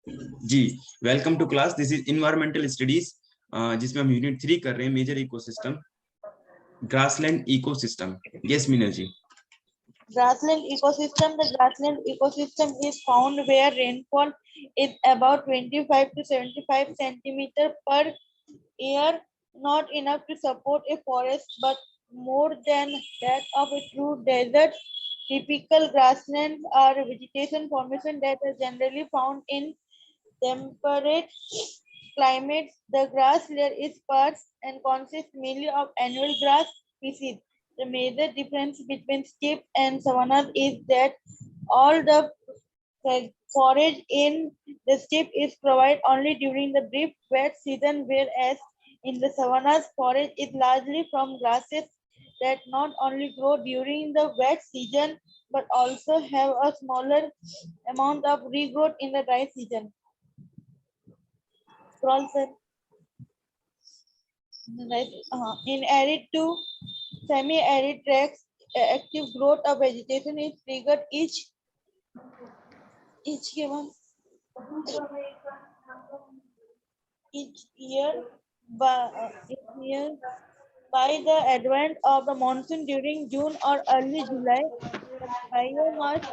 Ji, welcome to class. This is environmental studies, जिसमें हम unit 3 कर रहे हैं, major ecosystem, grassland ecosystem. Yes Meenal ji. Grassland ecosystem. The grassland ecosystem is found where rainfall is about 25 to 75 centimeter per year, not enough to support a forest, but more than that of a true desert. Typical grasslands are vegetation formation that are generally found in temperate climates. The grass layer is sparse and consists mainly of annual grass species. The major difference between steppe and savannas is that all the forage in the steppe is provided only during the brief wet season, whereas in the savannas, forage is largely from grasses that not only grow during the wet season but also have a smaller amount of regrowth in the dry season. Scroll, sir. Right. In arid to semi-arid tracts, active growth of vegetation is triggered each month, each year by the advent of the monsoon during June or early July. The biomass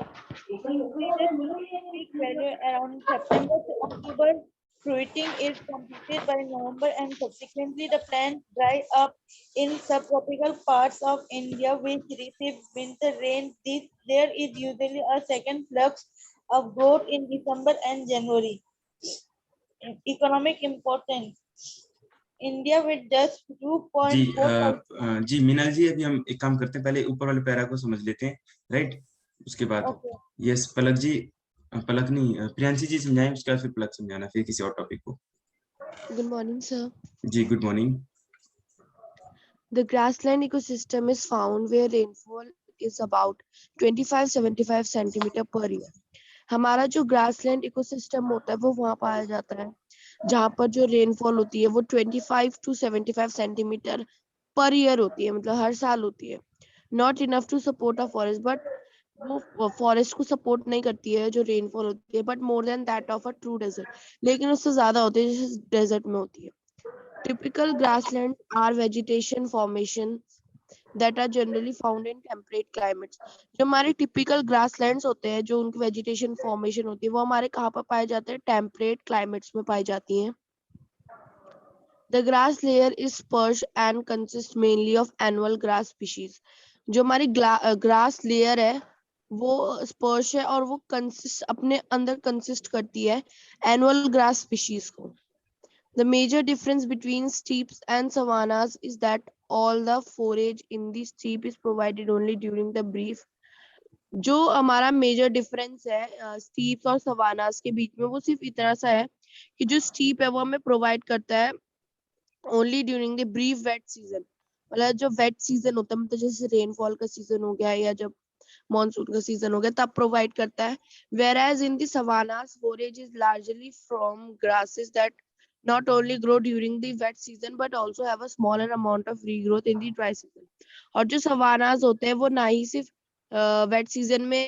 increases to its peak value around September to October. Fruiting is completed by November and subsequently the plants dry up in subtropical parts of India which receive winter rain. There is usually a second flux of growth in December and January. Economic importance. India with just जी 2.4%. जी मीनल जी, अभी हम एक काम करते हैं, पहले ऊपर वाले para को समझ लेते हैं, राइट? उसके बाद Okay. यस पलक जी, पलक नहीं, प्रियांशी जी समझाएं, उसके बाद फिर पलक समझाना, फिर किसी और टॉपिक को। Good morning, sir. जी good morning. The grassland ecosystem is found where rainfall is about 25-75 centimeter per year. हमारा जो grassland ecosystem होता है वो वहाँ पाया जाता है जहाँ पर जो rainfall होती है वो 25 to 75 centimeter per year होती है, मतलब हर साल होती है. Not enough to support a forest, but वो फॉरेस्ट को सपोर्ट नहीं करती है जो रेनफॉल होती है, but more than that of a true desert, लेकिन उससे ज्यादा होती है जैसे डेजर्ट में होती है. Typical grasslands are vegetation formations that are generally found in temperate climates. जो हमारे typical grasslands होते हैं, जो उनकी vegetation formation होती है, वो हमारे कहाँ पर पाए जाते हैं? Temperate climates में पाई जाती हैं. The grass layer is sparse and consists mainly of annual grass species. जो हमारी grass layer है वो sparse है और वो अपने अंदर consist करती है annual grass species को. The major difference between steppes and savannas is that all the forage in the steppe is provided only during the brief. जो हमारा मेजर डिफरेंस है स्टीप्स और सवानास के बीच में, वो सिर्फ इतना सा है कि जो स्टीप है वो हमें प्रोवाइड करता है only during the brief wet season. मतलब जो वेट सीजन होता है, मतलब जैसे रेनफॉल का सीजन हो गया या जब मॉनसून का सीजन हो गया तब प्रोवाइड करता है. Whereas in the savannas, forage is largely from grasses that not only grow during the wet season but also have a smaller amount of regrowth in the dry season. और जो savannas होते हैं वो ना ही सिर्फ wait season में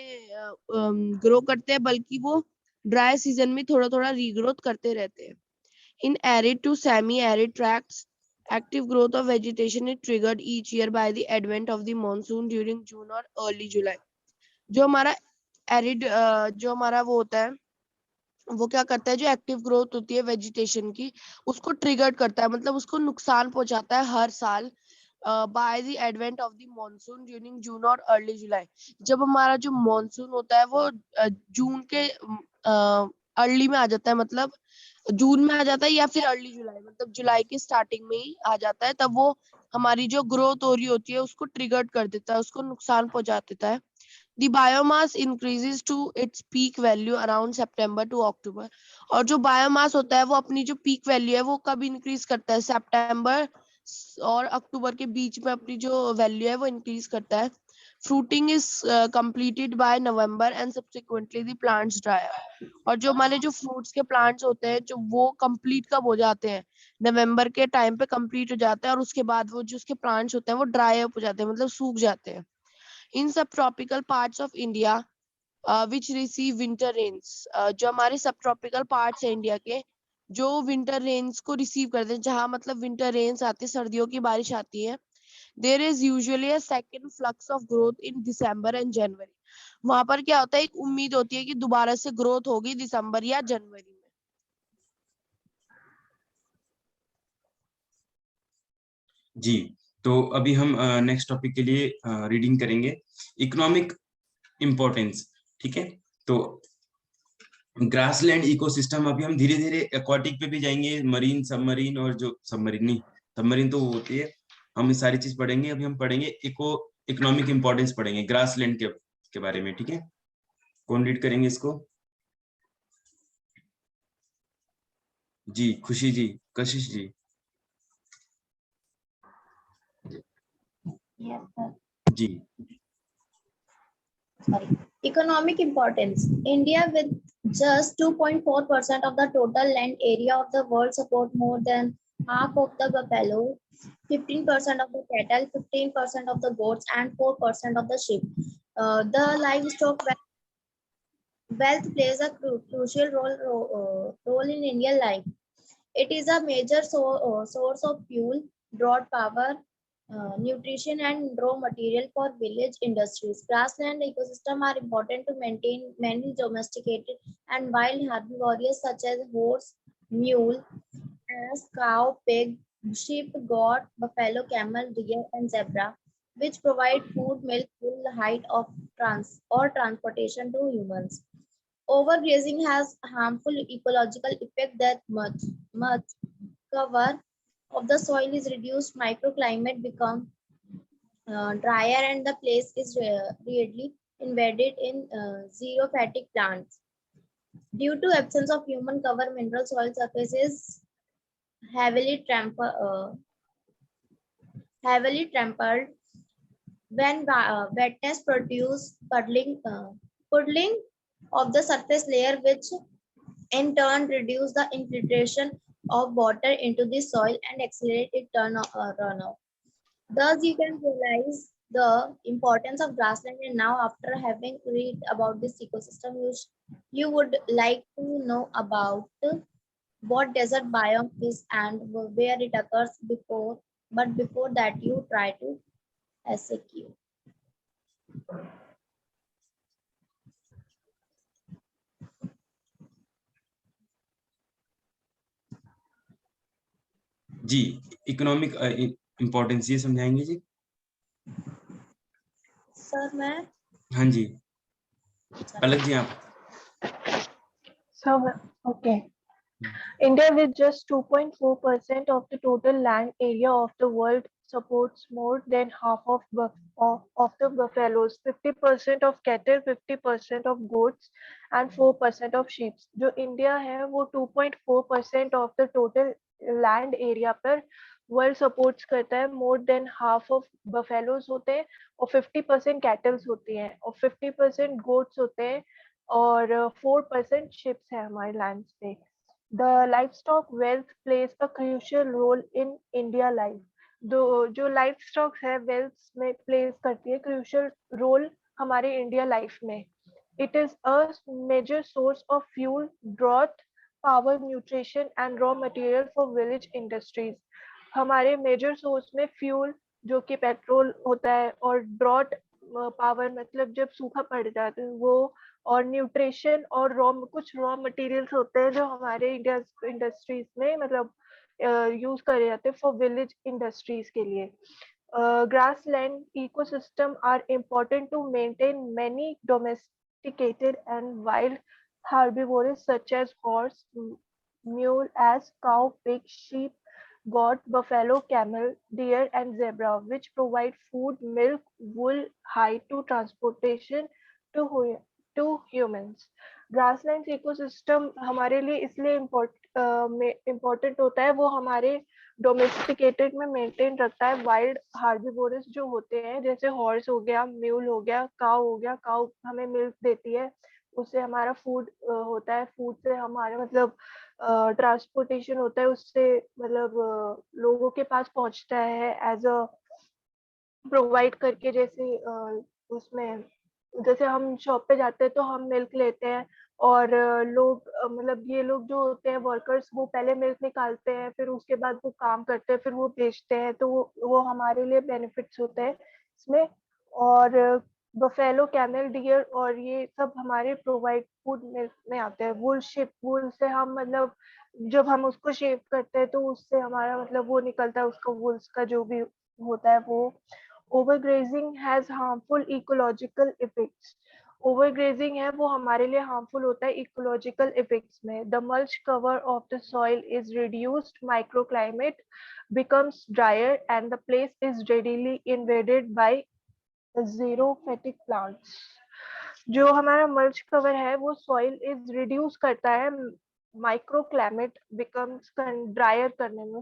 grow करते हैं बल्कि वो ड्राई सीजन में थोड़ा थोड़ा रीग्रोथ करते रहते हैं. In arid to semi-arid tracts, active growth of vegetation is triggered each year by the advent of the monsoon during June or early July. जो हमारा एरिड जो हमारा वो होता है वो क्या करता है, जो एक्टिव ग्रोथ होती है वेजिटेशन की उसको ट्रिगर्ड करता है, मतलब उसको नुकसान पहुंचाता है हर साल by the advent of the monsoon during June और अर्ली जुलाई. जब हमारा जो मॉनसून होता है वो जून के अर्ली में आ जाता है, मतलब जून में आ जाता है या फिर अर्ली जुलाई, मतलब जुलाई के स्टार्टिंग में ही आ जाता है, तब वो हमारी जो ग्रोथ हो रही होती है उसको ट्रिगर्ड कर देता है, उसको नुकसान पहुंचा देता है. The biomass increases to its peak value around September to October. और जो बायोमास होता है वो अपनी जो पीक वैल्यू है वो कब इंक्रीज करता है? सितंबर और अक्टूबर के बीच में अपनी जो वैल्यू है वो इंक्रीज करता है. Fruiting is completed by November and subsequently the plants dry up. और जो हमारे जो फ्रूट्स के प्लांट्स होते हैं जो वो कंप्लीट कब हो जाते हैं? नवंबर के टाइम पे कंप्लीट हो जाते हैं और उसके बाद वो जो उसके प्लांट्स होते हैं वो ड्राई अप हो जाते हैं, मतलब सूख जाते हैं. In subtropical parts of India, which receive winter rains, जो हमारे सब ट्रॉपिकल पार्ट्स है इंडिया के, जो विंटर रेन्स को रिसीव करते हैं, जहाँ मतलब विंटर रेन्स आते हैं, सर्दियों की बारिश आती है, there is usually a second flux of growth in December and January. वहां पर क्या होता है, एक उम्मीद होती है कि दोबारा से ग्रोथ होगी दिसंबर या जनवरी में। जी, तो अभी हम नेक्स्ट टॉपिक के लिए रीडिंग करेंगे, इकोनॉमिक इम्पोर्टेंस। ठीक है, तो ग्रासलैंड इकोसिस्टम, अभी हम धीरे धीरे एक्वाटिक पे भी जाएंगे, मरीन, सबमरीन, और जो सबमरीन नहीं, सबमरीन तो वो होती है, हम ये सारी चीज पढ़ेंगे। अभी हम पढ़ेंगे इकोनॉमिक इम्पोर्टेंस पढ़ेंगे ग्रासलैंड के बारे में। ठीक है, कौन रीड करेंगे इसको? जी, खुशी जी, कशिश जी। Yes, sir. Ji. Sorry. Economic importance. India, with just 2.4% of the total land area of the world, support more than half of the buffalo, 15% of the cattle, 15% of the goats, and 4% of the sheep. The livestock wealth plays a crucial role in Indian life. It is a major source of fuel, drought power, nutrition, and raw material for village industries. Grassland ecosystems are important to maintain many domesticated and wild herbivores such as horse, mule, ass, cow, pig, sheep, goat, buffalo, camel, deer, and zebra, which provide food, milk, wool, height of transportation to humans. Overgrazing has harmful ecological effect that much cover of the soil is reduced, microclimate become drier, and the place is readily invaded in xerophatic plants. Due to absence of human cover, mineral soil surfaces heavily trampled. When wetness produce puddling of the surface layer, which in turn reduce the infiltration of water into the soil and accelerate its runoff. Thus, you can realize the importance of grassland. And now, after having read about this ecosystem, you would like to know about what desert biome is and where it occurs before. But before that, you try to SAQ. जी, economic importance ये समझाएंगे जी। Sir मैं हाँ जी, पलक जी आप। So, okay. India, with just 2.4% of the total land area of the world, supports more than half of the buffaloes, 50% of cattle, 50% of goats, and 4% of sheep. जो India है वो 2.4% of the total land area पर world supports करता है। More than half of buffaloes होते हैं और 50% kettles होती हैं और 50% गोट्स होते हैं और 4% शिप्स है हमारे लैंड पे। The livestock wealth plays a crucial role in India life. जो livestock है wealth में plays करती है crucial role हमारे इंडिया लाइफ में। It is a major source of fuel, drought, power, nutrition and raw material for village industries. हमारे major source में fuel जो कि पेट्रोल होता है और ड्रॉट पावर मतलब जब सूखा पड़ जाता है वो, और न्यूट्रिशन और कुछ रॉ मटेरियल्स होते हैं जो हमारे इंडिया इंडस्ट्रीज में मतलब यूज करे जाते हैं फॉर विलेज इंडस्ट्रीज के लिए। Grassland ecosystem are important to maintain many domesticated and wild herbivores such as horse, mule, ass, cow, pig, sheep, goat, buffalo, camel, deer, and zebra, which provide food, milk, wool, hide to transportation to humans. Grasslands ecosystem हमारे लिए इसलिए important होता है, वो हमारे domesticated में maintain रखता है वाइल्ड हार्बिवोरस जो होते हैं, जैसे हॉर्स हो गया, म्यूल हो गया, काउ हो गया। काउ हमें मिल्क देती है, उससे हमारा फूड होता है, फूड से हमारा मतलब ट्रांसपोर्टेशन होता है, उससे मतलब लोगों के पास पहुंचता है एज अ प्रोवाइड करके, जैसे उसमें जैसे हम शॉप पे जाते हैं तो हम मिल्क लेते हैं, और लोग मतलब ये लोग जो होते हैं वर्कर्स, वो पहले मिल्क निकालते हैं, फिर उसके बाद वो काम करते हैं, फिर वो बेचते हैं, तो वो हमारे लिए बेनिफिट्स होते हैं इसमें। और बफेलो, कैमल, डियर और ये सब हमारे प्रोवाइड फूड मिल्क में आते हैं। वूल शिप, वूल से हम मतलब जब हम उसको शेव करते हैं तो उससे हमारा मतलब वो निकलता है, उसका वूल्स का जो भी होता है वो। Overgrazing has harmful ecological effects. Overgrazing है वो हमारे लिए हार्मफुल होता है इकोलॉजिकल इफेक्ट्स में। The mulch cover of the soil is reduced, microclimate becomes drier, and the place is readily invaded by xerophytic plants. जो हमारा मल्च कवर है वो सॉइल इज रिड्यूस करता है, माइक्रो क्लाइमेट बिकम्स ड्रायर करने में,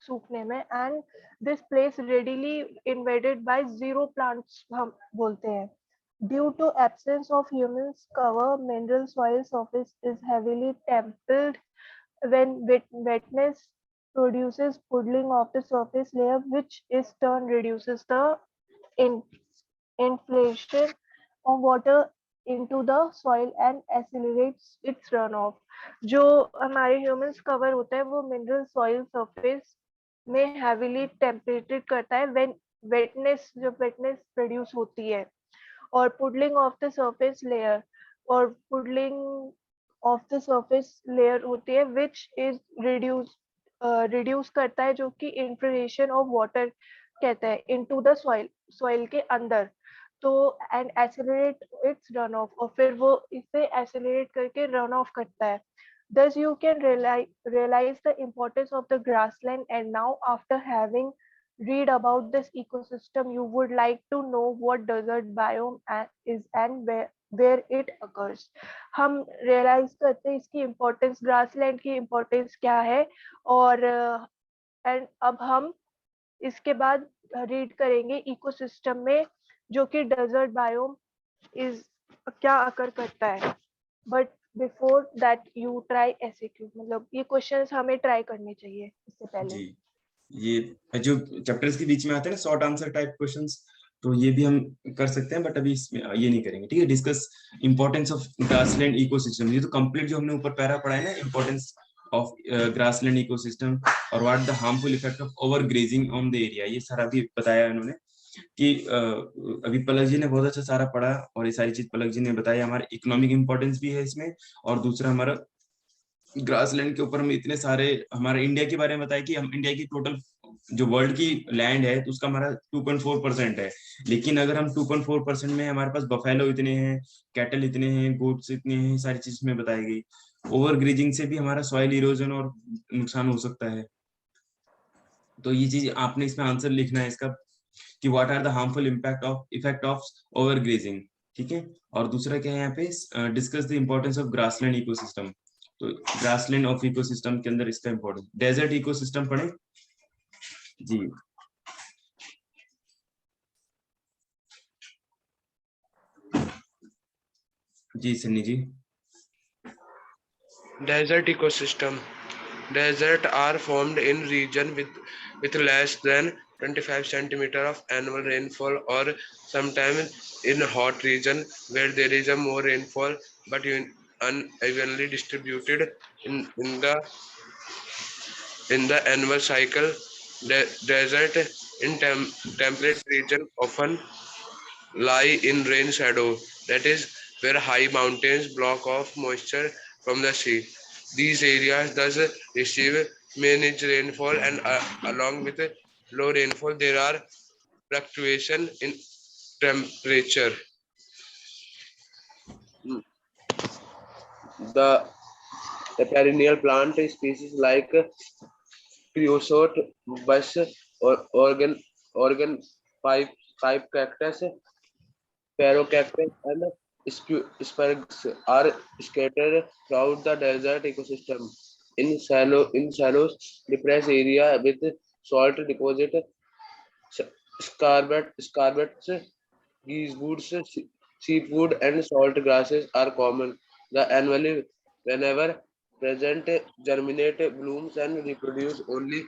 सूखने में, and this place readily invaded by zero plants हम बोलते हैं। Due to absence of humans cover, mineral soil surface is heavily tempered. When wetness produces puddling of the surface layer, which is turn reduces the inflation of water into the soil and accelerates its runoff. जो हमारे humans cover होता है वो mineral soil surface में heavily टेम्परेटेड करता है when वेटनेस, जब वेटनेस produce होती है, और puddling of the surface layer, और puddling of the surface layer होती है विच इज रिड्यूस करता है, जो कि इन्फ्लेशन ऑफ वाटर कहता है, इनटू द सॉइल, सॉइल के अंदर, तो and accelerate it's run of, और फिर वो इसे एक्सेलरेट करके रन ऑफ करता है। Thus you can realize the importance of the grassland, and now after having read about this ecosystem, you would like to know what desert biome is and where it occurs. हम realize करते हैं इसकी importance, grassland की importance क्या है, और and अब हम इसके बाद रीड करेंगे इकोसिस्टम में जो कि डेजर्ट बायोम इज क्या अकर करता है। But before that you try SAQ, मतलब ये क्वेश्चंस हमें ट्राई करने चाहिए इससे पहले। जी, ये जो चैप्टर्स के बीच में आते हैं ना शॉर्ट आंसर टाइप क्वेश्चंस, तो ये भी हम कर सकते हैं, बट अभी इसमें ये नहीं करेंगे, ठीक है। Discuss importance of grassland ecosystem, ये तो कंप्लीट जो हमने ऊपर पैरा पढ़ा है ना, इंपॉर्टेंस ऑफ ग्रासलैंड इकोसिस्टम और what the harmful effect of over grazing on the area, ये सारा भी बताया उन्होंने कि अभी पलक जी ने बहुत अच्छा सारा पढ़ा, और ये सारी चीज पलक जी ने बताया। हमारा इकोनॉमिक इंपॉर्टेंस भी है इसमें, और दूसरा हमारा ग्रासलैंड के ऊपर हम इतने सारे हमारे इंडिया के बारे में बताया कि हम इंडिया की टोटल जो वर्ल्ड की लैंड है तो उसका हमारा 2.4% है, लेकिन अगर हम 2.4% में हमारे पास बफेलो इतने हैं, कैटल इतने हैं, गोट्स इतने हैं, सारी चीज में बताई गई। ओवर ग्रीजिंग से भी हमारा सॉइल इरोजन और नुकसान हो सकता है, तो ये चीज आपने इसमें आंसर लिखना है इसका कि what are the harmful effect of over grazing, ठीक है। और दूसरा क्या है यहाँ पे, discuss the importance of grassland ecosystem, तो ग्रासलैंड ऑफ इकोसिस्टम के अंदर इसका इम्पोर्टेंस, डेजर्ट इकोसिस्टम पढ़े जी। जी सन्नी जी। Desert ecosystem. Deserts are formed in region with less than 25 centimeter of annual rainfall, or sometimes in hot region where there is a more rainfall but unevenly distributed in the annual cycle. Desert in temperate region often lie in rain shadow, that is where high mountains block off moisture from the sea. These areas thus receive managed rainfall, and along with low rainfall there are fluctuation in temperature. The perennial plant species like creosote, bush, or organ pipe cactus, Paro cactus, and spruce are scattered throughout the desert ecosystem. In shallow, depressed area with salt deposit, scarabets, geesewoods, seafood, and salt grasses are common. The annually, whenever present, germinate, blooms, and reproduce only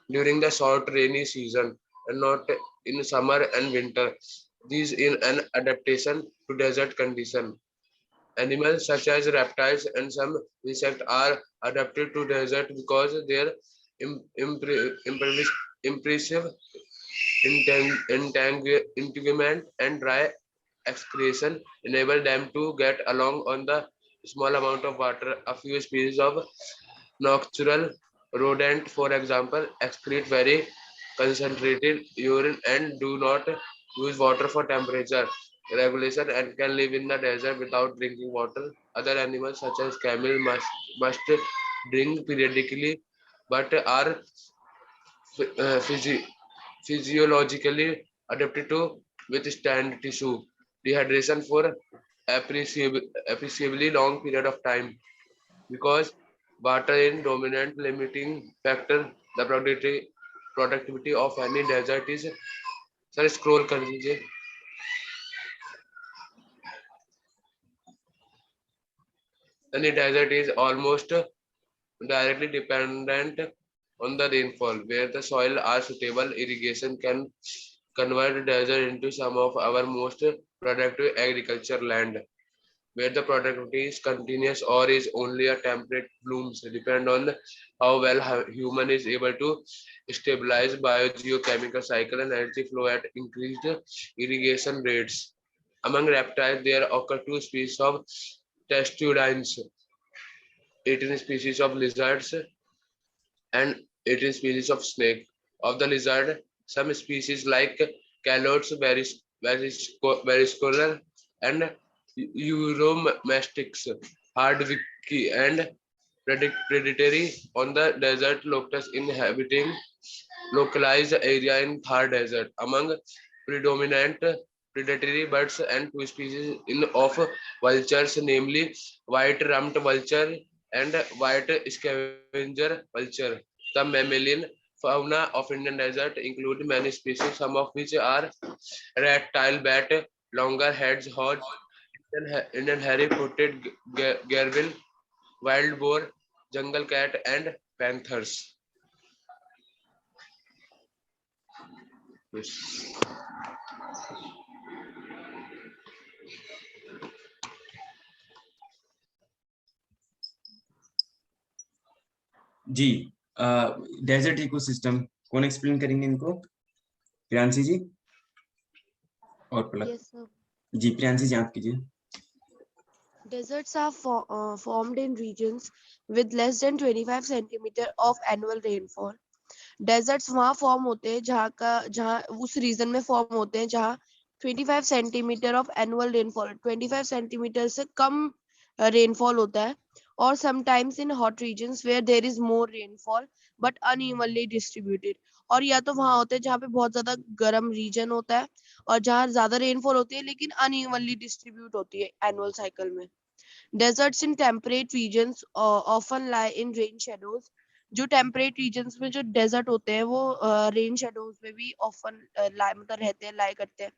during the short rainy season, and not in summer and winter. these in an adaptation to desert condition. Animals such as reptiles and some insects are adapted to desert because their impressive entanglement and dry excretion enable them to get along on the small amount of water. A few species of nocturnal rodent, for example, excrete very concentrated urine and do not use water for temperature regulation and can live in the desert without drinking water. Other animals such as camel must drink periodically but are physiologically adapted to withstand tissue dehydration for appreciably long period of time because water is dominant limiting factor. The productivity of any desert is sir scroll कर दीजिए. Any desert is almost directly dependent on the rainfall. Where the soil are suitable, irrigation can convert desert into some of our most productive agriculture land. Where the productivity is continuous or is only a temperate blooms depend on how well human is able to stabilize biogeochemical cycle and energy flow at increased irrigation rates. Among reptiles, there occur two species of testudines, 18 species of lizards, and 18 species of snake. Of the lizard, some species like calotes, veriscolar, and Euromastix, hardwicky, and predatory on the desert locusts inhabiting localized area in Thar Desert. Among predominant predatory birds and two species of vultures, namely white-rumped vulture and white scavenger vulture. The mammalian fauna of Indian desert include many species, some of which are reptile bat, longer heads, hodge, Indian hairy-footed gerbil, wild boar, jungle cat, and panthers. Yes. जी, desert ecosystem कौन explain करेंगे इनको? प्रियांशी जी और पलक. Yes, sir. जी प्रियांशी जी आप कीजिए. Deserts are formed in regions with less than 25 centimeter of annual rainfall. Deserts वहाँ form होते हैं जहाँ उस रीजन में फॉर्म होते हैं जहाँ 25 centimetre of annual rainfall, 25 centimetre से कम रेनफॉल होता है. और sometimes in hot regions where there is more rainfall but unevenly distributed. और या तो वहाँ होते हैं जहाँ पे बहुत ज्यादा गर्म रीजन होता है और जहाँ ज्यादा रेनफॉल होती है लेकिन अनइवनली डिस्ट्रीब्यूट होती है एनुअल साइकिल में. Deserts in temperate regions often lie in rain shadows. जो टेम्परेट रीजन्स में जो डेजर्ट होते हैं वो रेन शेडोज में भी ऑफन लाई मतलब रहते हैं, लाई करते हैं.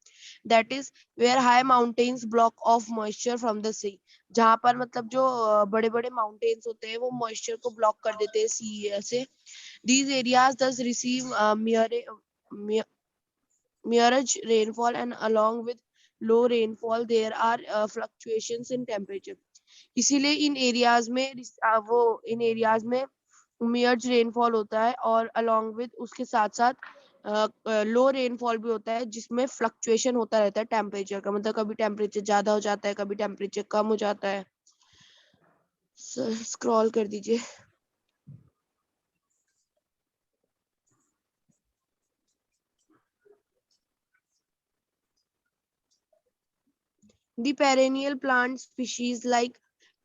That is where high mountains block off moisture from the sea. जहाँ पर मतलब जो बड़े बड़े माउंटेन्स होते हैं वो मॉइस्चर को ब्लॉक कर देते हैं सी से. These areas thus receive mirage rainfall and along with low rainfall there are fluctuations in temperature. इसीलिए इन एरियाज में मियर्ज रेनफॉल होता है और अलोंग विद उसके साथ साथ लो रेनफॉल भी होता है जिसमें फ्लक्चुएशन होता रहता है टेम्परेचर का. मतलब कभी टेम्परेचर ज्यादा हो जाता है, कभी टेम्परेचर कम हो जाता है. स्क्रॉल कर दीजिए. The perennial plant species like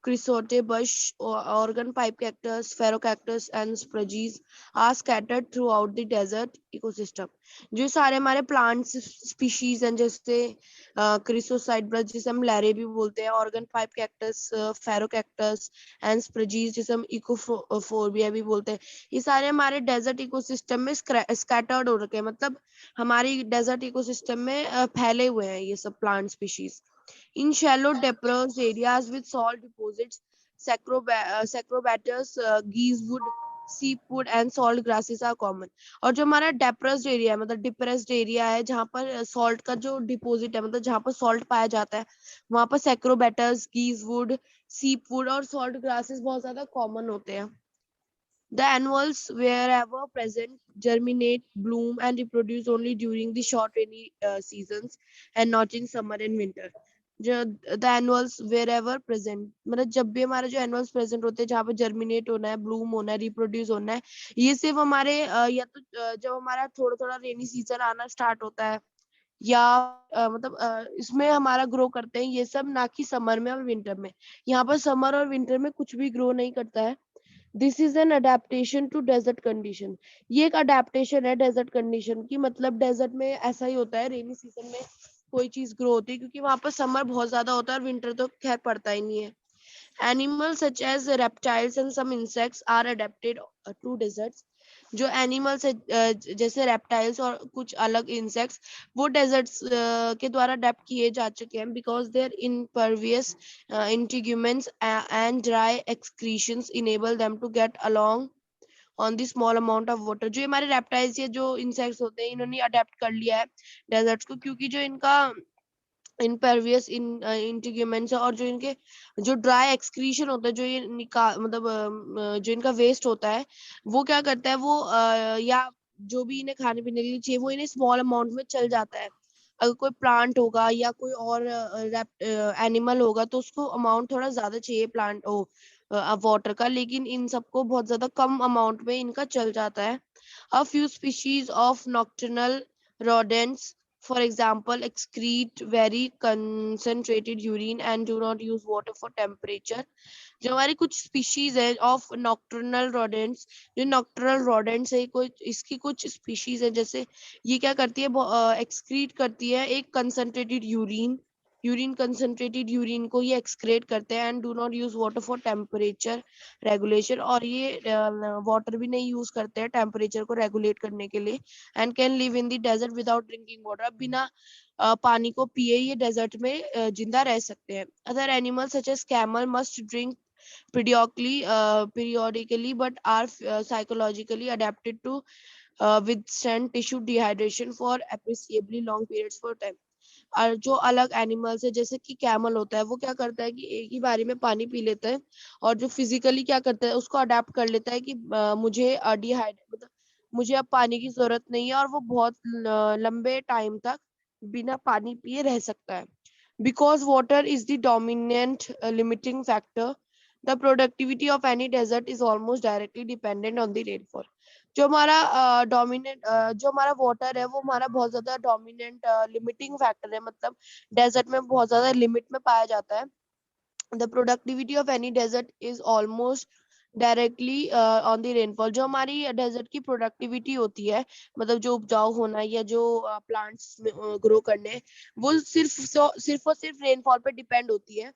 chrysote bush, organ pipe cactus, ferrocactus, and spruges are scattered throughout the desert ecosystem. जो सारे हमारे plants species हैं जैसे क्रिसोसाइट ब्रश जिसे हम लैरे भी बोलते हैं, ऑर्गन पाइप कैक्टस, फेरोकैक्टस एंड स्प्रुजीज जिसे हम इकोफोर्बिया भी बोलते हैं, ये सारे हमारे डेजर्ट इकोसिस्टम में स्कैटर्ड हो रखे हैं. मतलब हमारी डेजर्ट इकोसिस्टम में फैले हुए हैं ये सब plant species. In shallow depressed areas with salt deposits, Sacrobatus, geesewood, seafood and salt grasses are common. और जो हमारा depressed एरिया है, मतलब डिप्रेस्ड एरिया है, जहाँ पर सॉल्ट का जो डिपोजिट है, मतलब जहाँ पर सॉल्ट पाया जाता है, वहां पर सैक्रोबैटस, गीजवुड, सीपवुड और सॉल्ट ग्रासेस बहुत ज्यादा कॉमन होते हैं. The annuals, wherever present, germinate, bloom, and reproduce only during the short rainy seasons and not in summer and winter. जो the annuals wherever present, मतलब जब भी हमारे जो annuals present होते हैं, जहाँ पे germinate होना है, bloom होना है, reproduce होना है, ये सिर्फ हमारे या तो जब हमारा थोड़ा थोड़ा rainy season आना start होता है, या मतलब इसमें हमारा ग्रो करते हैं ये सब, ना कि समर में और विंटर में. यहाँ पर समर और विंटर में कुछ भी ग्रो नहीं करता है. This is an adaptation to desert condition. ये एक अडेप्टेशन है डेजर्ट कंडीशन की. मतलब डेजर्ट में ऐसा ही होता है, रेनी सीजन में कोई चीज ग्रो होती है, क्योंकि वहां पर समर बहुत ज्यादा होता है और विंटर तो खैर पड़ता ही नहीं है. Animals such as reptiles and some insects are adapted to deserts. जो एनिमल्स है जैसे रेप्टाइल्स और कुछ अलग इंसेक्ट्स, वो डेजर्ट्स के द्वारा अडेप्ट किए जा चुके हैं, because their impervious integuments and dry excretions enable them to get along on the small amount of water. जो हमारे रेप्टाइल्स या जो इंसेक्ट्स होते हैं, इन्होंने अडेप्ट कर लिया है डेजर्ट्स को, क्योंकि जो इनका इनपर्वियस इंटीग्यूमेंट्स है और जो इनके जो ड्राई एक्सक्रीशन होता है, जो ये मतलब जो इनका वेस्ट होता है, वो क्या करता है, वो या जो भी इन्हें खाने पीने के लिए चाहिए, वो इन्हें स्मॉल अमाउंट में चल जाता है. अगर कोई प्लांट होगा या कोई और एनिमल होगा तो उसको अमाउंट थोड़ा ज्यादा चाहिए प्लांट वाटर का, लेकिन इन सबको बहुत ज्यादा कम अमाउंट में इनका चल जाता है. A few species of nocturnal rodents, for example, excrete very concentrated urine and do not use water for temperature. जो हमारी कुछ स्पीशीज है ऑफ नॉक्टर्नल रोडेंट्स, जो नॉक्टर्नल रोडेंट्स है, कोई इसकी कुछ स्पीशीज है, जैसे ये क्या करती है, एक्सक्रीट करती है एक कंसंट्रेटेड यूरिन कंसंट्रेटेड यूरिन को ये एक्सक्रेट करते हैं, and do not use water for temperature regulation. और ये वाटर भी नहीं यूज करते हैं टेम्परेचर को रेगुलेट करने के लिए, and can live in the desert without drinking water. बिना पानी को पिए ये डेजर्ट में जिंदा रह सकते हैं. Other animals such as camel must drink periodically but are psychologically adapted to withstand tissue dehydration for appreciably long periods for time. और जो अलग एनिमल्स है, जैसे कि कैमल होता है, वो क्या करता है कि एक ही बारी में पानी पी लेता है, और जो फिजिकली क्या करता है, उसको अडेप्ट कर लेता है कि मुझे मतलब मुझे अब पानी की जरूरत नहीं है, और वो बहुत लंबे टाइम तक बिना पानी पिए रह सकता है. Because water is the dominant limiting factor, the productivity of any desert is almost directly dependent on the rainfall. जो हमारा डोमिनेंट जो हमारा वाटर है, वो हमारा बहुत ज्यादा डोमिनेंट लिमिटिंग फैक्टर है. मतलब डेजर्ट में बहुत ज्यादा लिमिट में पाया जाता है. the productivity of any desert is almost directly on the rainfall. जो हमारी डेजर्ट की प्रोडक्टिविटी होती है, मतलब जो उपजाऊ होना या जो प्लांट्स ग्रो करने, वो सिर्फ और सिर्फ रेनफॉल पे डिपेंड होती है.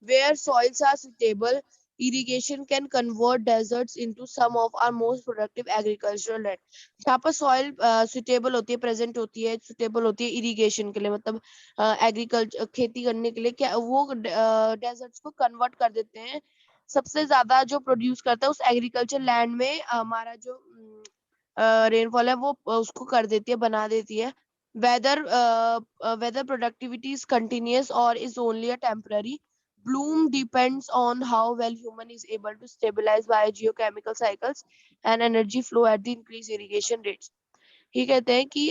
Where soils are suitable, irrigation can convert deserts into some of our most productive agricultural land. जहाँ पर soil suitable होती है, present होती है, suitable होती है irrigation के लिए, मतलब agriculture खेती करने के लिए, क्या वो deserts को convert कर देते हैं. सबसे ज्यादा जो produce करता है उस agriculture land में हमारा जो rainfall है, वो उसको कर देती है, बना देती है. Whether productivity is continuous or is only a temporary, bloom depends on how well human is able to stabilize biogeochemical cycles and energy flow at the increased irrigation rates. ये कहते हैं कि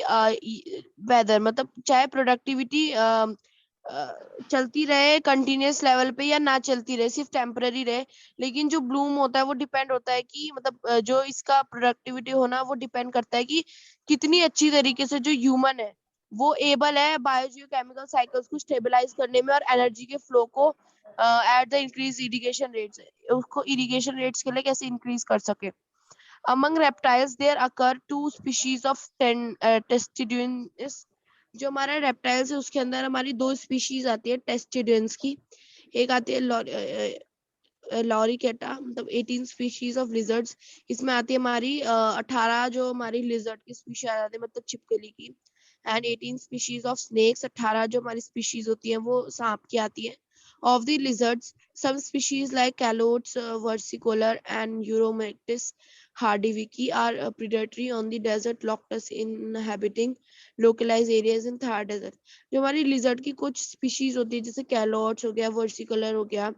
वेदर मतलब चाहे प्रोडक्टिविटी चलती रहे continuous level पे या ना चलती रहे, सिर्फ टेम्पररी रहे, लेकिन जो ब्लूम होता है वो डिपेंड होता है कि मतलब जो इसका प्रोडक्टिविटी होना वो डिपेंड करता है कि कितनी अच्छी तरीके से जो ह्यूमन है वो एबल है बायोजियोकेमिकल साइकिल्स को स्टेबलाइज करने में और एनर्जी के फ्लो को at the increase irrigation rates, उसको इरिगेशन रेट्स के लिए कैसे इंक्रीज कर सके. Among reptiles there occur two species of testudines. जो हमारा रेप्टाइल्स है उसके अंदर हमारी दो स्पीशीज आती है टेस्टिडियंस की. एक आती है लॉरिकेटा, मतलब 18 स्पीशीज ऑफ लिजर्ड्स. इसमें आती है हमारी 18 जो हमारी लिजर्ड की स्पीशीज आ जाती है, मतलब छिपकली की. एंड 18 स्पीशीज ऑफ स्नेक्स, 18 जो हमारी स्पीशीज होती है वो सांप की आती है. Of the lizards, some species like calotes, versicolor, and Eurometis hardiviki are predatory on the desert locust, inhabiting localized areas in Thar desert. जो हमारी lizard की कुछ species होती है जैसे calotes हो गया, versicolor हो गया,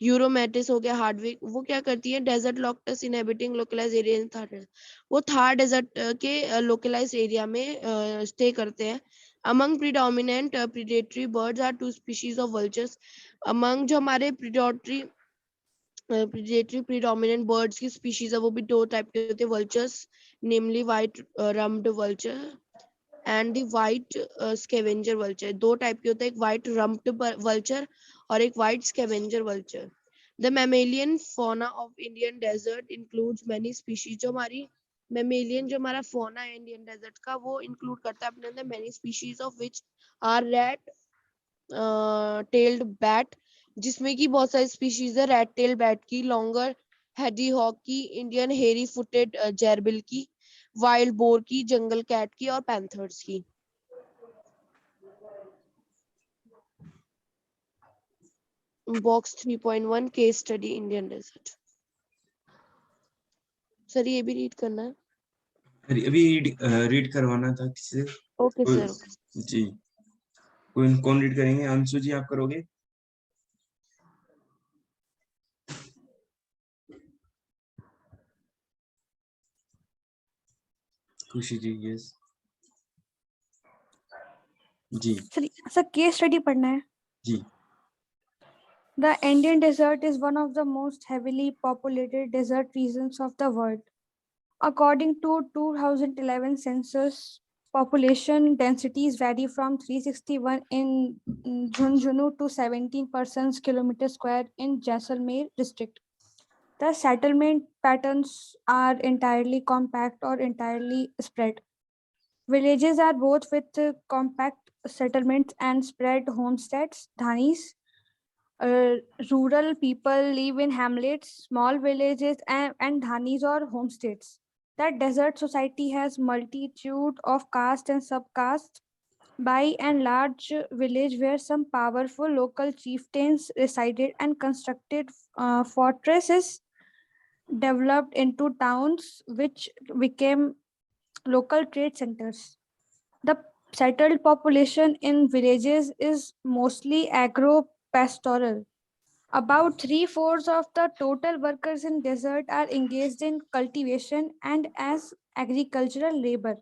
यूरोमेटिस हो गया, हार्डविक, वो क्या करती है desert locusts inhabiting localise area in Thar desert, वो थार डेजर्ट के लोकलाइज एरिया में स्टे करते हैं. Among predominant predatory birds are two species of vultures. Among जो हमारे predatory predominant birds की species है वो भी दो टाइप के होते हैं vultures, namely white rumped vulture and the white scavenger vulture. दो टाइप के होते हैं, एक white rumped vulture और एक white scavenger vulture. The mammalian fauna of Indian desert includes many species. जो हमारी mammalian जो हमारा fauna है Indian desert का वो include करता है अपने अंदर many species of which are rat tailed bat, जिसमें की बहुत सारी species है rat tailed bat की, longer hedgehog की, Indian hairy footed gerbil की, वाइल्ड बोर की, जंगल कैट की और पैंथर्स की. Box 3.1 case study Indian desert. Sir ये भी रीड करना है. अभी रीड करवाना था किसी से. Okay sir. जी कौन रीड करेंगे? अंशु जी आप करोगे? खुशी जी यस जी. सर केस स्टडी पढ़ना है. जी. The Indian desert is one of the most heavily populated desert regions of the world. According to 2011 census, population densities vary from 361 in Jhunjhunu to 17 persons kilometer square in Jaisalmer district. The settlement patterns are entirely compact or entirely spread. Villages are both with compact settlements and spread homesteads, dhanis. Rural people live in hamlets, small villages, and dhanis or homesteads. That desert society has multitude of castes and subcastes. By and large, village where some powerful local chieftains resided and constructed fortresses, developed into towns which became local trade centers. The settled population in villages is mostly agro-pastoral. About 3/4 of the total workers in desert are engaged in cultivation and as agricultural labor.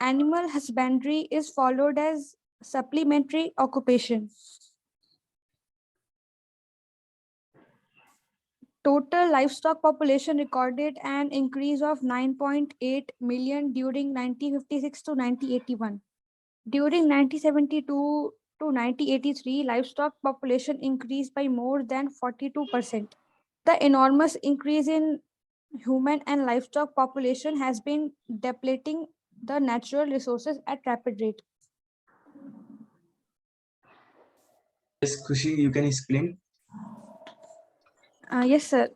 Animal husbandry is followed as supplementary occupation. Total livestock population recorded an increase of 9.8 million during 1956 to 1981. During 1972 to 1983, livestock population increased by more than 42%. The enormous increase in human and livestock population has been depleting the natural resources at rapid rate. Yes, Khushi, you can explain. Yes, sir.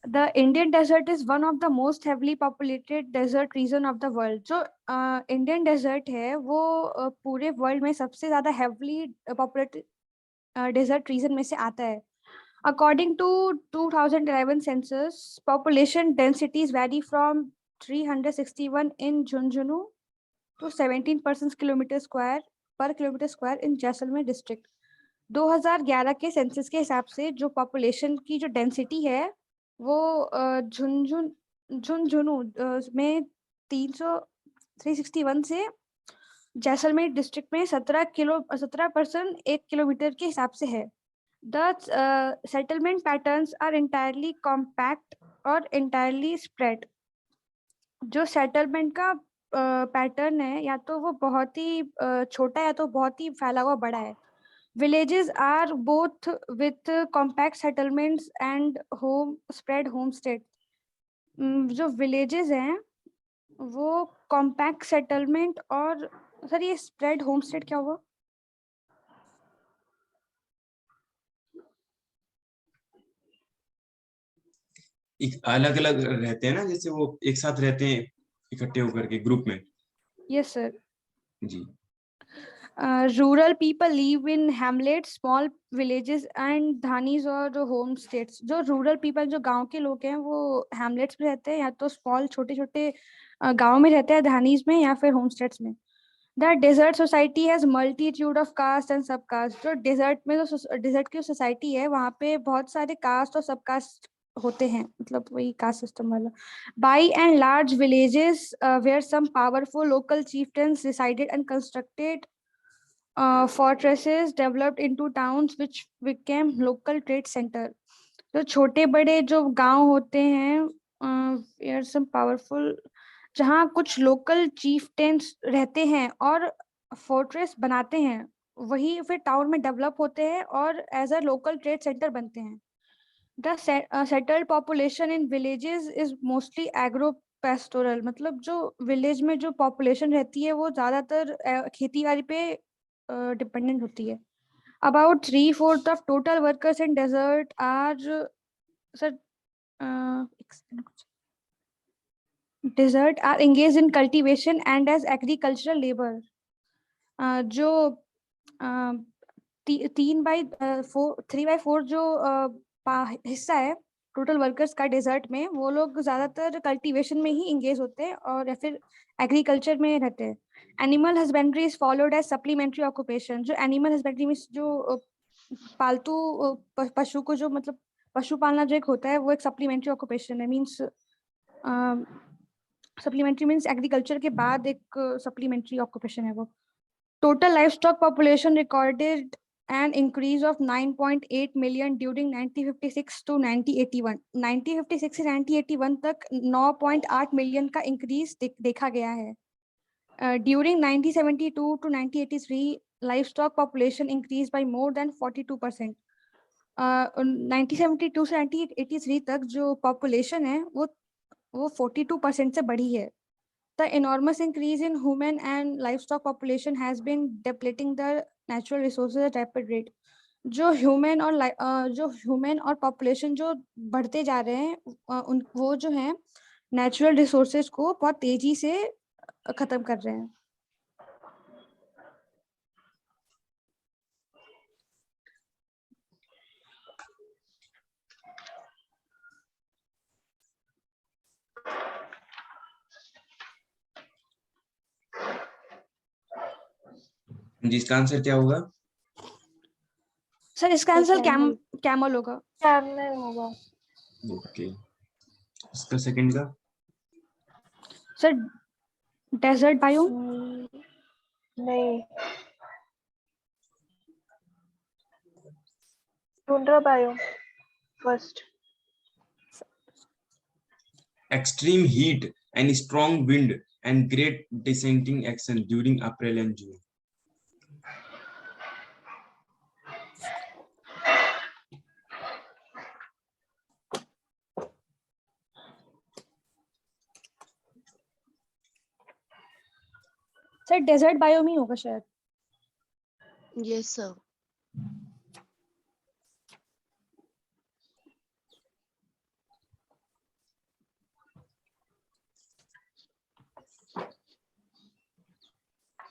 The Indian desert is one of the most heavily populated desert region of the world. जो Indian desert है वो पूरे world में सबसे ज़्यादा heavily populated desert region में से आता है. According to 2011 census, population densities vary from 361 in Jhunjhunu to 17 persons kilometer square per kilometer square in Jaisalmer district. 2011 के सेंसस के हिसाब से जो पॉपुलेशन की जो डेंसिटी है वो झुंझुनू में 361 से जैसलमेर डिस्ट्रिक्ट में 17% 1 किलोमीटर के हिसाब से है. The settlement patterns are entirely compact और entirely spread. जो सेटलमेंट का पैटर्न है या तो वो बहुत ही छोटा है या तो बहुत ही फैला हुआ बड़ा है. Villages are both with compact settlements and spread homestead. जो villages हैं वो compact settlement और सर ये spread homestead क्या हुआ? एक अलग अलग रहते हैं ना, जैसे वो एक साथ रहते हैं इकट्ठे होकर के ग्रुप में. Yes sir. Ji. Rural people live in hamlets, small villages and dhanis और home states. जो rural people, जो गांव के लोग हैं, वो hamlets में रहते हैं या तो small छोटे छोटे गांव में रहते हैं, धानीज में या फिर home states में. The desert society has multitude of caste and subcaste. जो desert में जो desert की society है, वहाँ पे बहुत सारे caste और subcaste होते हैं, मतलब वही caste system वाला. By and large villages where some powerful local chieftains resided and constructed fortresses developed into towns which became local trade center. तो छोटे बड़े जो गांव होते हैं, where some powerful, जहाँ कुछ लोकल चीफटेंस रहते हैं और फोर्ट्रेस बनाते हैं, वही फिर टाउन में डेवलप होते हैं और as a local trade centre बनते हैं. The settled population in villages is mostly agro pastoral. मतलब जो विलेज में जो पॉपुलेशन रहती है वो ज्यादातर खेती बाड़ी पे डिपेंडेंट होती है. About 3/4 of total workers in desert are engaged in cultivation and as agricultural labor. जो 3/4 जो हिस्सा है टोटल वर्कर्स का डेजर्ट में, वो लोग ज्यादातर कल्टीवेशन में ही एंगेज होते हैं और या फिर एग्रीकल्चर में रहते हैं. Animal husbandry is followed as supplementary occupation. जो एनिमल हस्बेंड्री में जो पालतू पशु को जो मतलब पशु पालना जो एक होता है, वो एक सप्लीमेंट्री ऑक्यूपेशन है. मींस सप्लीमेंट्री मींस एग्रीकल्चर के बाद एक सप्लीमेंट्री ऑक्यूपेशन है वो. Total livestock population recorded an increase of 9.8 million during 1956 to 1981. 1956 से 1981 तक 9.8 मिलियन का इंक्रीज देखा गया है. During 1972 to 1983, livestock population increased by more than 42%. 1972 से 1983 तक जो population है वो 42% से बढ़ी है. The enormous increase in human and livestock population has been depleting the natural resources at rapid rate. जो ह्यूमन और पॉपुलेशन जो बढ़ते जा रहे हैं, वो जो है नेचुरल रिसोर्सेज को बहुत तेजी से खत्म कर रहे हैं. जिसका आंसर क्या होगा? सर इसका आंसर कैमल होगा. कैमल होगा. ओके, इसका सेकंड का? Sir desert biome. नहीं, tundra biome first. Extreme heat and strong wind and great descending action during April and June. Sir desert biome ही होगा शायद. Yes sir.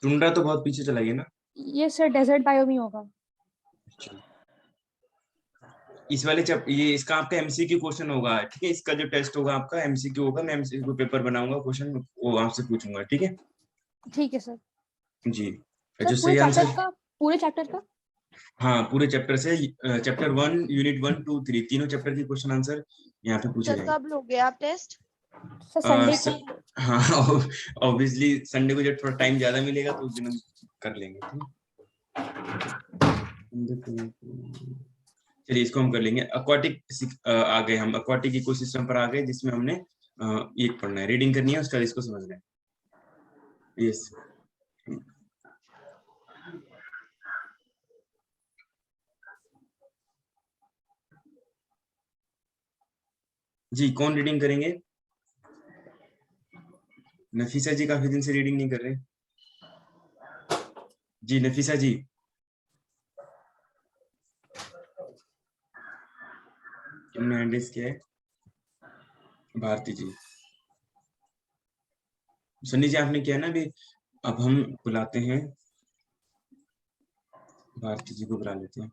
टुंड्रा तो बहुत पीछे चला गया ना. ये सर डेजर्ट बायोम ही होगा. इस वाले ये इसका आपका एमसीक्यू क्वेश्चन होगा, ठीक है. इसका जो टेस्ट होगा आपका एमसीक्यू होगा. मैं एमसीक्यू पेपर बनाऊंगा, क्वेश्चन वो आपसे पूछूंगा, ठीक है. ठीक है सर. जी, सर, जो सही आंसर पूरे चैप्टर का हाँ पूरे चैप्टर से, चैप्टर 1 यूनिट 1 2 3 तीनों चैप्टर के क्वेश्चन आंसर यहाँ पे पूछे जाएंगे. कब लोगे आप टेस्ट? सर संडे को. हाँ ऑब्वियसली संडे को जब थोड़ा टाइम ज्यादा मिलेगा तो उस दिन हम कर लेंगे. चलिए इसको हम कर लेंगे. एक्वाटिक आ गए हम, एक्वाटिक इकोसिस्टम पर आ गए, जिसमें हमने एक पढ़ना है, रीडिंग करनी है, उसका इसको समझना है. यस जी, कौन रीडिंग करेंगे? नफीसा जी काफी दिन से रीडिंग नहीं कर रहे. जी नफीसा जी. किसने हैंड रेज किया है? भारती जी. सन्नी जी आपने किया ना अभी. अब हम बुलाते हैं भारती जी को बुला लेते हैं।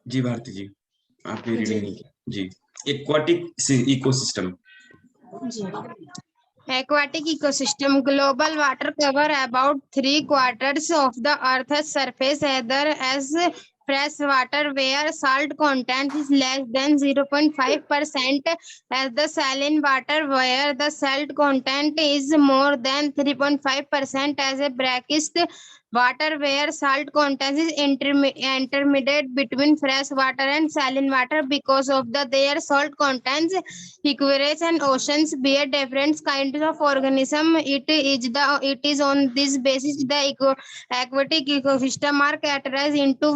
जी भारती जी, आपने रीडिंग नहीं किया जी। Aquatic ecosystem. Aquatic ecosystem. Global water cover about 3/4 of the Earth's surface, either as fresh water where salt content is less than 0.5%, as the saline water where the salt content is more than 3.5%, as a brackish water where salt content is intermediate between fresh water and saline water because of their salt contents. Aquariums and oceans bear different kinds of organism. It is on this basis the aquatic ecosystem are categorized into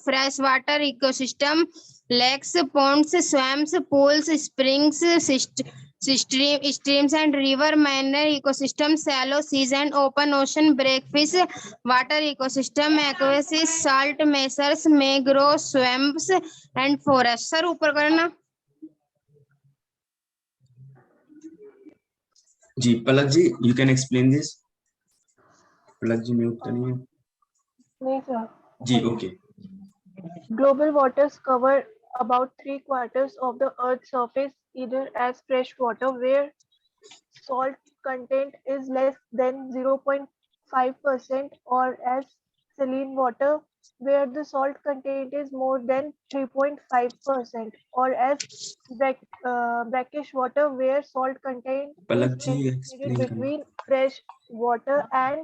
freshwater ecosystem, lakes, ponds, swamps, pools, springs, streams and river manner ecosystem, shallow seas and open ocean, breakfish water ecosystem, aquasis, salt measures, mangrove swamps and forests. Sir ऊपर करना। जी Palak ji, you can explain this. Palak ji mute तो नहीं है? नहीं sir. जी okay. Global waters cover about 3/4 of the Earth's surface, either as fresh water where salt content is less than 0.5%, or as saline water where the salt content is more than 3.5%, or as brackish water where salt content Palak is ji intermediate explain करना। between fresh water and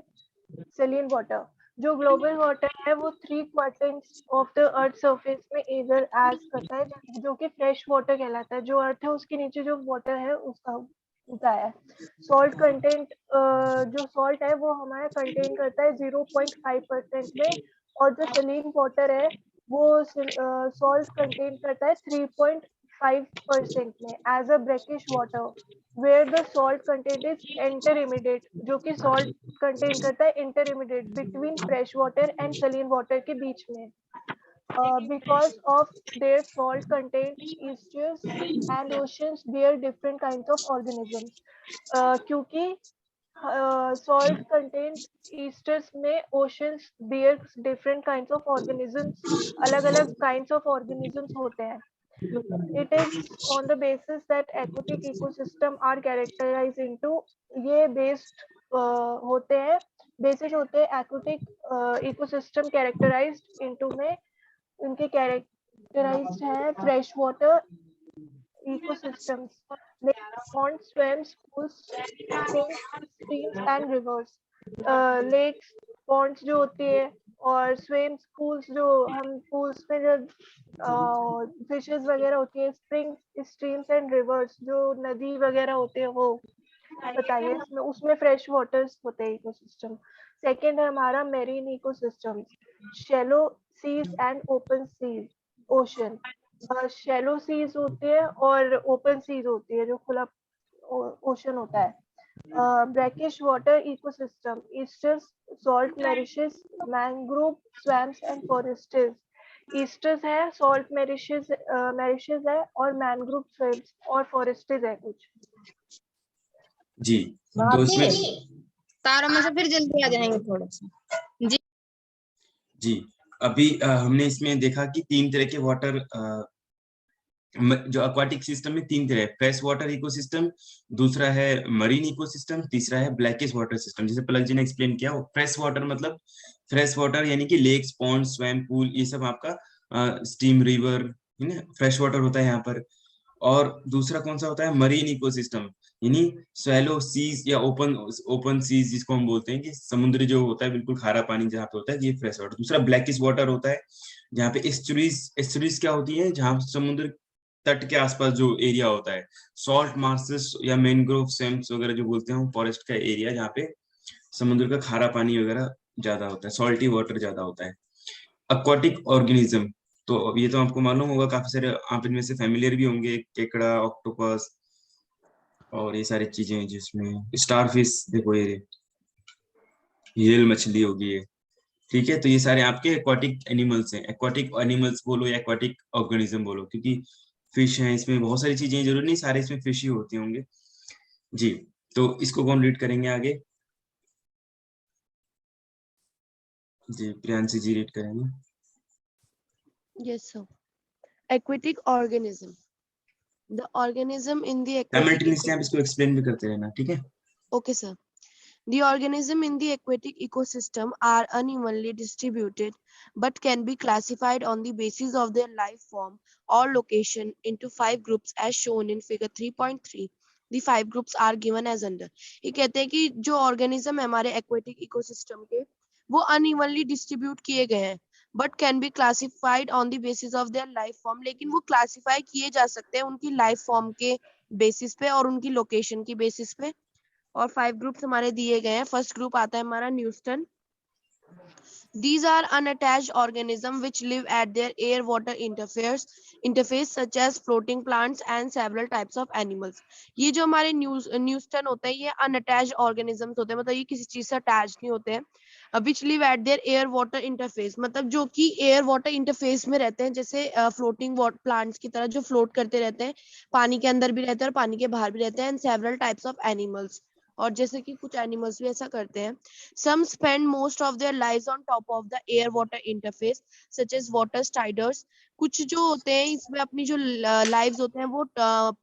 saline water. जो global water है वो 3/4 of the earth surface में इधर as करता है, जो कि फ्रेश वाटर कहलाता है। जो अर्थ है उसके नीचे जो वाटर है उसका होता है। सॉल्ट कंटेंट, जो सॉल्ट है वो हमारा कंटेन करता है 0.5% में, और जो सलीन वाटर है वो सॉल्ट कंटेन करता है 3.5% में, as a brackish water where the salt content is intermediate, जो कि सॉल्ट कंटेन करता है intermediate between fresh water and saline water के बीच में। Because of their salt content, estuaries and oceans bear different kinds of organisms. क्योंकि salt content easters में oceans bear different kinds of organisms, अलग अलग kinds of organisms होते हैं। It is on the basis that aquatic ecosystem are characterized into, ये based होते हैं, basis होते हैं aquatic ecosystem characterized into में। उनके characterized है fresh water ecosystems, lakes, ponds, swamps, pools, springs, streams and rivers. Lakes, ponds जो होती है, और swims, pools जो हम pools में जो फिशेस वगैरह होती है, स्प्रिंग्स, स्ट्रीम्स एंड रिवर्स जो नदी वगैरह होते हैं वो बताइए। इसमें उसमें फ्रेश वाटर्स होते हैं इकोसिस्टम। सेकंड है हमारा marine ecosystem, shallow seas and open seas ocean. Shallow seas होती है और ओपन सीज होती है जो खुला ओशन होता है। Brackish water ecosystem, estuaries, salt marshes, mangrove swamps and forests. Estuaries है, सॉल्ट मैरिशेस है, और मैंग्रोव स्वैम्प्स और फॉरेस्ट्स है कुछ। जी तो इसमें तारों में से फिर जल्दी आ जाएंगे थोड़ा सा। जी अभी हमने इसमें देखा कि 3 तरह के वाटर, जो एक्वाटिक सिस्टम में 3 तरह है। फ्रेश वाटर इकोसिस्टम, दूसरा है मरीन इकोसिस्टम, तीसरा है ब्लैकिश वाटर सिस्टम। जैसे पलक जी ने एक्सप्लेन किया, फ्रेश वाटर मतलब फ्रेश वाटर यानी कि लेक्स, पॉन्ड, स्वैम्प, पूल, ये सब आपका स्टीम, रिवर, है ना, फ्रेश वाटर होता है यहाँ पर। और दूसरा कौन सा होता है? मरीन इकोसिस्टम, यानी स्वैलो सीज या ओपन सीज जिसको हम बोलते हैं, कि समुद्री जो होता है बिल्कुल खारा पानी जहाँ पे होता है, ये फ्रेश वाटर। दूसरा ब्लैकिश वाटर होता है, जहाँ पे एस्चुरीज क्या होती है, जहाँ समुद्र तट के आसपास जो एरिया होता है। सॉल्ट मार्सेस या मैंग्रोव स्वैम्प्स वगैरह जो बोलते हैं, फॉरेस्ट का एरिया जहाँ पे समुद्र का खारा पानी वगैरह ज्यादा होता है, सॉल्टी वाटर ज्यादा होता है। एक्वाटिक ऑर्गेनिज्म, तो ये तो आपको मालूम होगा, काफी सारे आप इनमें से फैमिलियर भी होंगे, केकड़ा, ऑक्टोपस और ये सारी चीजें, जिसमें स्टारफिश, देखो ये हील मछली होगी ये, ठीक है। तो ये सारे आपके एक्वाटिक एनिमल्स हैं। एक्वाटिक एनिमल्स बोलो या एक्वाटिक ऑर्गेनिज्म बोलो, क्योंकि फिश है, इसमें बहुत सारी चीजें, जरूरी नहीं सारे इसमें फिश ही होते होंगे। जी तो इसको कौन रीड करेंगे आगे? जी प्रियांशी जी रीड करेंगे। Yes, sir. Aquatic organism. The organism in the aquatic simultaneously आप इसको एक्सप्लेन भी करते रहना, ठीक है। Okay, sir. The organism in the aquatic ecosystem are unevenly distributed but can be classified on the basis of their life form or location into 5 groups as shown in figure 3.3. The 5 groups are given as under. ये कहते हैं कि जो organism है हमारे aquatic ecosystem के वो unevenly distribute किए गए हैं but can be classified on the basis of their life form, लेकिन वो classify किए जा सकते हैं उनकी life form के basis पे और उनकी location की basis पे। और 5 ग्रुप्स हमारे दिए गए हैं। फर्स्ट ग्रुप आता है हमारा Newstone. These are unattached organisms which live at their air-water interface such as floating plants and several types of animals. ये जो हमारे न्यूस्टन होते हैं ये unattached organisms होते हैं, मतलब ये किसी चीज से अटैच नहीं होते हैं। which live at their air-water interface, मतलब जो कि air-water interface में रहते हैं, जैसे floating plants की तरह जो float करते रहते हैं, पानी के अंदर भी रहते हैं और पानी के बाहर भी रहते हैं, and several types of animals, और जैसे कि कुछ एनिमल्स भी ऐसा करते हैं। Some spend most of their lives on top of the air-water interface, such as water striders. कुछ जो होते हैं इसमें अपनी जो लाइव्स होते हैं वो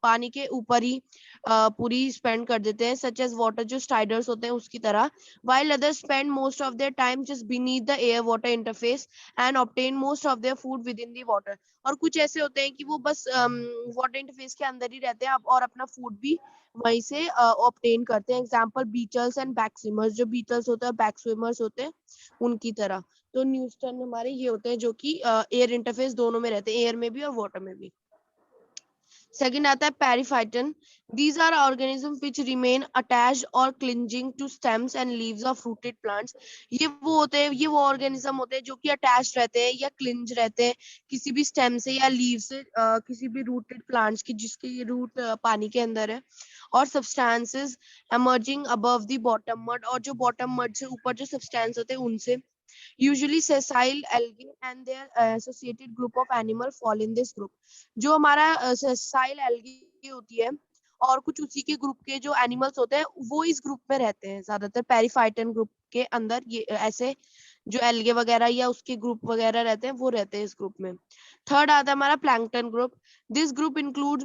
पानी के ऊपर ही पूरी स्पेंड कर देते हैं, such as water जो स्टाइडर्स होते हैं उसकी तरह। While others spend most of their time just beneath the air-water interface and obtain most of their food within the water. और कुछ ऐसे होते हैं कि वो बस वाटर इंटरफेस के अंदर ही रहते हैं और अपना फूड भी वहीं से ऑब्टेन करते हैं। Example beetles and back swimmers, जो बीटल्स होते हैं बैक स्विमर्स होते हैं उनकी तरह। तो न्यूस्टन हमारे ये होते हैं जो कि एयर इंटरफेस दोनों में रहते हैं, एयर में भी और वाटर में भी। सेकंड आता है पेरिफाइटन। These are organisms which remain attached or clinging to stems and leaves of fruited plants. ये वो ऑर्गेनिज्म होते हैं जो कि अटैच रहते हैं या क्लिंज रहते हैं किसी भी स्टेम से या लीव से, किसी भी रूटेड प्लांट्स की जिसके रूट पानी के अंदर है, और substances emerging above the bottom mud, और जो बॉटम मड से ऊपर जो सब्सटेंस होते हैं उनसे। Usually sessile algae and their associated group of animal fall in this group. जो हमारा sessile algae होती है और कुछ उसी के ग्रुप के जो एनिमल्स होते हैं वो इस ग्रुप में रहते हैं ज्यादातर, पेरिफाइटन ग्रुप के अंदर ये ऐसे जो एल्गे वगैरह या उसके ग्रुप वगैरह रहते हैं वो रहते हैं इस ग्रुप में। थर्ड आता है हमारा plankton group. This group includes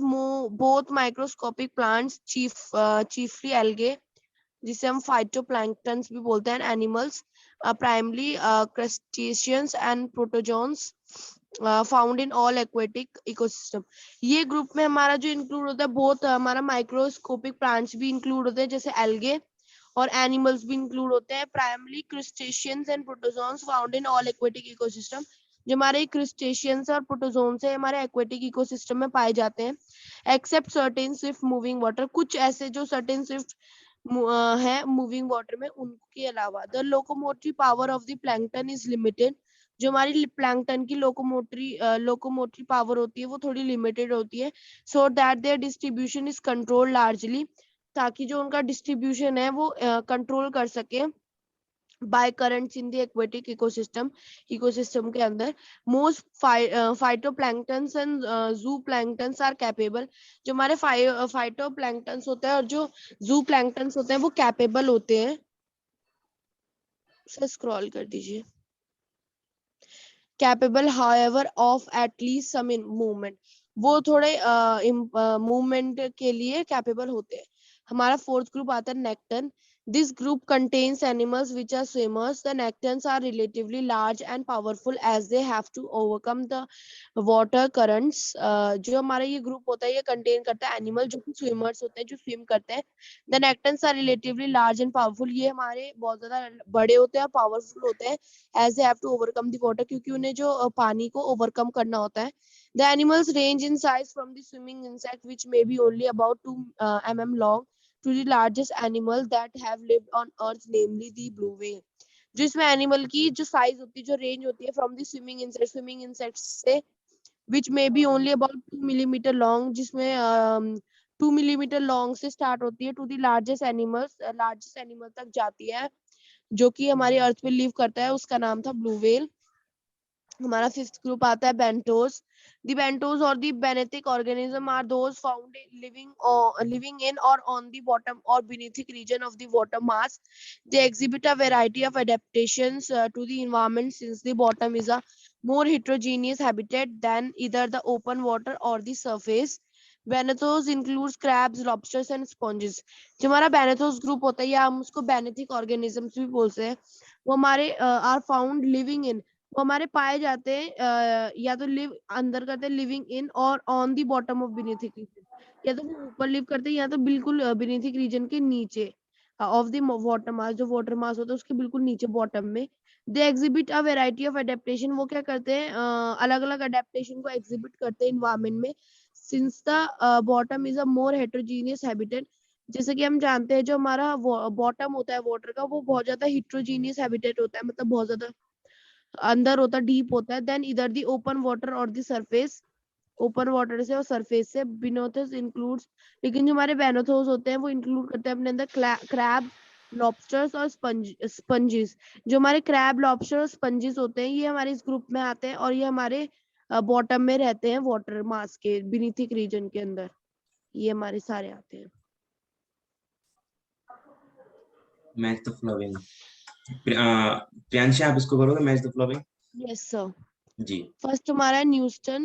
both microscopic plants chiefly algae, जिसे हम फाइटोप्लैंक्टन्स भी बोलते हैं, animals primarily crustaceans and protozoans found in all aquatic ecosystem. ये ग्रुप में हमारा जो इंक्लूड होता है बहुत हमारा माइक्रोस्कोपिक प्लांट्स भी इंक्लूड होते हैं जैसे एल्गे, और एनिमल्स भी इंक्लूड होते हैं, primarily crustaceans and protozoans found in all aquatic ecosystem. जो हमारे क्रिस्टेशियंस और प्रोटोजोन्स है हमारे एक्वेटिक इकोसिस्टम में पाए जाते हैं, except certain swift moving water, कुछ ऐसे जो सर्टेन स्विफ्ट है मूविंग वाटर में उनके अलावा। The locomotory power of the plankton is limited. जो हमारी प्लैंकटन की लोकोमोटरी पावर होती है वो थोड़ी लिमिटेड होती है, so that there distribution is control largely, ताकि जो उनका डिस्ट्रीब्यूशन है वो कंट्रोल कर सके by currents in the aquatic ecosystem के अंदर। most phytoplanktons and zooplanktons are capable। जो हमारे phytoplanktons होते हैं और जो zooplanktons होते हैं वो capable होते हैं, स्क्रॉल कर दीजिए, capable however of at least some movement, वो थोड़े मूवमेंट के लिए कैपेबल होते हैं। हमारा फोर्थ ग्रुप आता है nekton. This group contains animals which are swimmers. The nectans are relatively large and powerful as they have to overcome the water currents. जो हमारा ये ग्रुप होता है ये कंटेन करता है एनिमल जो कि स्विमर्स होते हैं, जो स्विम करते हैं। The nectans are relatively large and powerful. ये हमारे बहुत ज्यादा बड़े होते हैं और पावरफुल होते हैं as they have to overcome the water, क्योंकि उन्हें जो पानी को ओवरकम करना होता है। The animals range in size from the swimming insect which may be only about 2 mm long to the largest animal that have lived on earth, namely the blue whale. जिसमें animal की जो size होती है, जो range होती है from the swimming insect से, which may be only about 2 millimeter long, जिसमें 2 millimeter long से स्टार्ट होती है टू द लार्जेस्ट एनिमल तक जाती है जो कि हमारी अर्थ पे लिव करता है, उसका नाम था ब्लू व्हेल। हमारा फिफ्थ ग्रुप आता है बेंटोस. The bentos or the benthic organism are those found living in or on the bottom or beneath region of the water mass. They exhibit a variety of adaptations to the environment since the bottom is a more heterogeneous habitat than either the open water or the surface. Benthos includes crabs, lobsters and sponges. जो हमारा बेनेथोस group होता है या हम उसको बेनेथिक organisms भी बोलते हैं, वो हमारे आर फाउंड लिविंग इन, वो हमारे पाए जाते हैं या तो लिव अंदर करते हैं लिविंग इन और on the bottom of benthic region, या तो वो ऊपर लिव करते हैं या तो बिल्कुल बेनेथिक रीजन के नीचे ऑफ द वाटर मास, जो वाटर मास होता है उसके बिल्कुल नीचे बॉटम में. They exhibit a variety of adaptation, वो क्या करते हैं अलग अलग एडेप्टेशन को एग्जिबिट करते हैं इन्वायरमेंट में. Since the bottom is a more heterogeneous habitat, जैसे कि हम जानते हैं जो हमारा बॉटम होता है वाटर का वो बहुत ज्यादा हिट्रोजीनियस हैबिटेट होता है, मतलब बहुत ज्यादा अंदर होता है, डीप होता है. देन इधर दी ओपन वाटर और दी सरफेस, ओपन वाटर से और सरफेस से. बिनोथस इंक्लूड्स, लेकिन जो हमारे बेनोथोस होते हैं वो इंक्लूड करते हैं अपने अंदर क्रैब, लॉबस्टर्स और स्पंजेस. जो हमारे क्रैब, लॉबस्टर और स्पंजेस होते हैं ये हमारे इस ग्रुप में आते हैं और ये हमारे बॉटम में रहते हैं वाटर मास के बिनीथिक रीजन के अंदर, ये हमारे सारे आते हैं. Match the flowing. प्रियांशी आप इसको करोगे match the flowing? Yes sir. जी. फर्स्ट हमारा न्यूस्टन,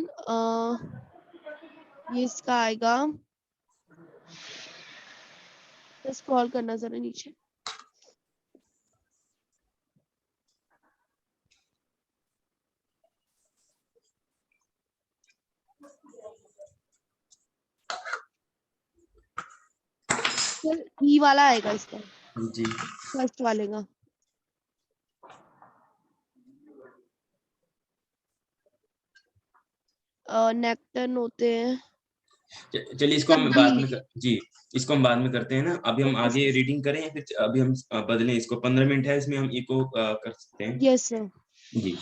ये इसका आएगा, स्क्रॉल करना जरा नीचे. ई वाला आएगा इसका, जी. फर्स्ट वाले का. नेक्टन होते हैं. चलिए इसको हम बाद में जी इसको हम बाद में करते हैं ना. अभी हम आगे रीडिंग करें या फिर अभी हम बदलें इसको? 15 मिनट है, इसमें हम इको कर सकते हैं. Yes sir. जी.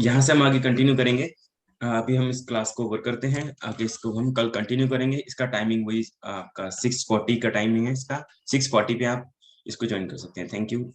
यहाँ से हम आगे कंटिन्यू करेंगे. अभी हम इस क्लास को ओवर करते हैं, आगे इसको हम कल कंटिन्यू करेंगे. इसका टाइमिंग वही आपका 6:40 का टाइमिंग है इसका. 6:40 पे आप इसको ज्वाइन कर सकते हैं. Thank you.